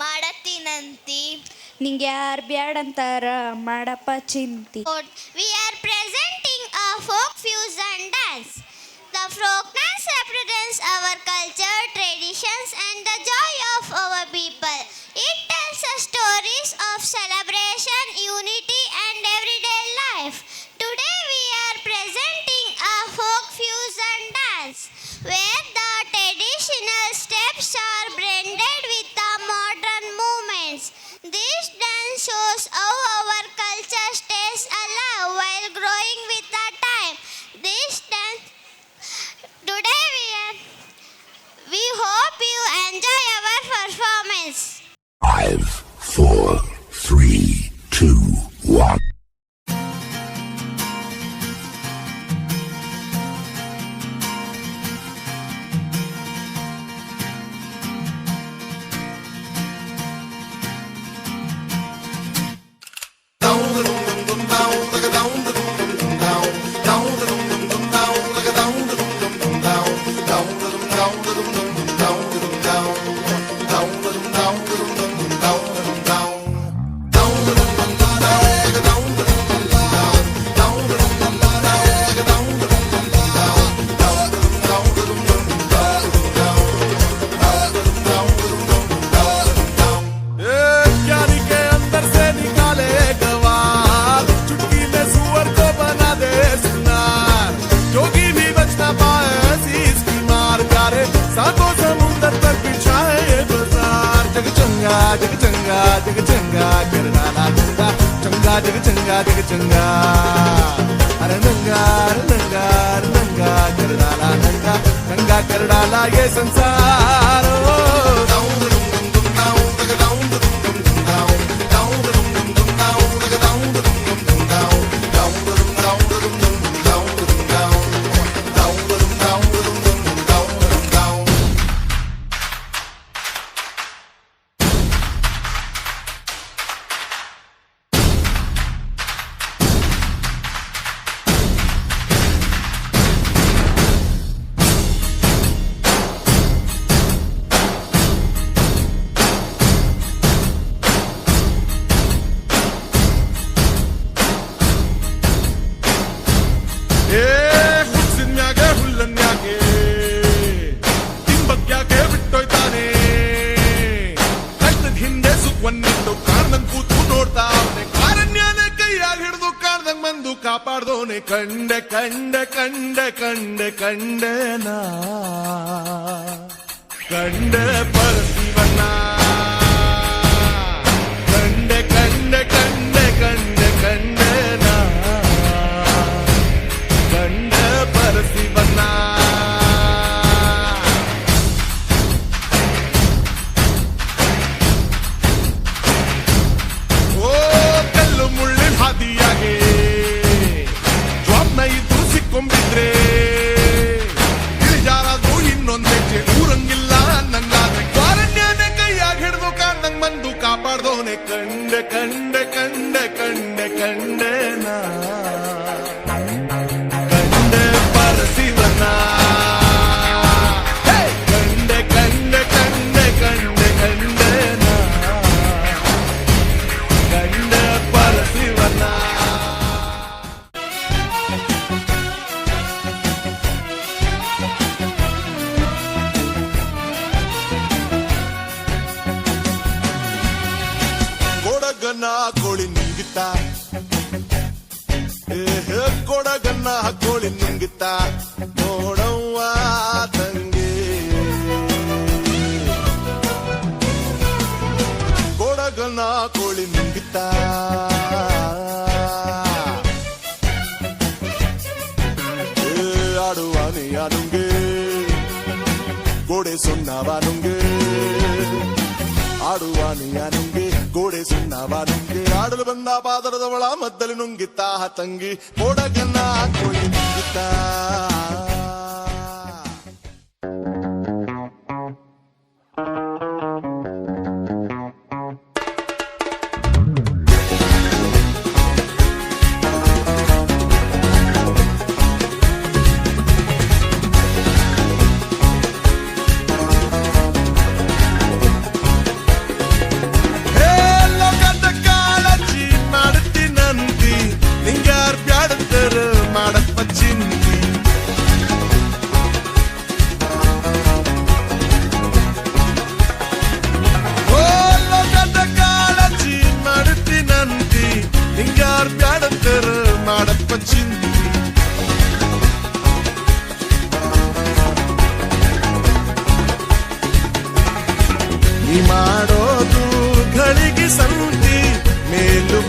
ಮಾಡತ್ತೀನಂತಿ ನಿಂಗೆ ಯಾರು ಬ್ಯಾಡಂತಾರ ಮಾಡಪ್ಪ ಚಿಂತಿ. We are presenting a folk fusion dance. The folk dance represents our culture, traditions and the joy of our people. It tells us stories of celebration, unity and everyday life. Today we are presenting a folk fusion dance where the traditional steps are blended with the modern movements. This dance shows how our culture stays alive while growing with the time. This dance today we hope you enjoy our performance. 5, 4, 3, 2, 1. जग चंगा अरे नंगा कर डाला नंगा कर डाला ये संसार. ಕಾಪಾಡ್ದೋನೆ ಕಂಡೆ ಕಂಡೆ ಕಂಡೆ ಕಂಡೆ ಕಂಡೆನ ಕಂಡೆ ಪರಶಿವನ ಕಂಡೆ ಕಂಡೆ ಕಂಡೆ ಕಂಡೆ ಕಂಡೆನ ಕಂಡೆ ಪರಶಿವನ. ಓ ಕಲ್ಲು ಮುಳ್ಳಿನ ಹಾದಿಯಾಗೆ ಇದ್ದು ಸಿಕ್ಕೊಂಬಿದ್ರೆ ಇಳಿಜಾರಾದ್ರೂ ಇನ್ನೊಂದೆಚ್ಚೆ ಊರಂಗಿಲ್ಲ ನನ್ನಾದ್ರೆ ಕಾರಣ್ಯನೇ ಕೈಯಾಗ ಹಿಡಿದು ಕಾಣ್ದಂಗ್ ಬಂದು ಕಾಪಾಡ್ದೋನೆ ಕಂಡೆ ಕಂಡೆ ಕಂಡೆ ಕಂಡೆ ಕಂಡೆನ ಕಂಡೆ ಪರಶಿವನ ಕಂಡೆ ಕಂಡೆ ಕಂಡೆ ಕಂಡೆ ಕಂಡೆನ ಕಂಡೆ ಪರಶಿವನ. ಕೊಡಗನ ಕೋಳಿ ನುಂಗಿತ ಕೊಡಗನ ಕೋಳಿ ನುಂಗಿತ ನೋಡವ್ವ ತಂಗಿ ಕೊಡಗನ ಕೋಳಿ ನುಂಗಿತ ಆಡುವಾನೆಯ ನುಂಗೆ ಗೋಡೆ ಸುಣ್ಣವ ನುಂಗೆ ಆಡುವಾನೆಯ ನುಂಗೆ ಗೋಡೆ ಸುಣ್ಣವ ನುಂಗೆ ಆಡಲು ಬಂದ ಪಾದರದವಳ ಮದ್ದಲು ನುಂಗಿತ್ತ ತಂಗಿ ಕೊಡಗನ ಕೋಳಿ ನುಂಗಿತ್ತ. ಮಾಡೋದು ಗಳಿಗೆ ಸಂತಿ ಮೇಲು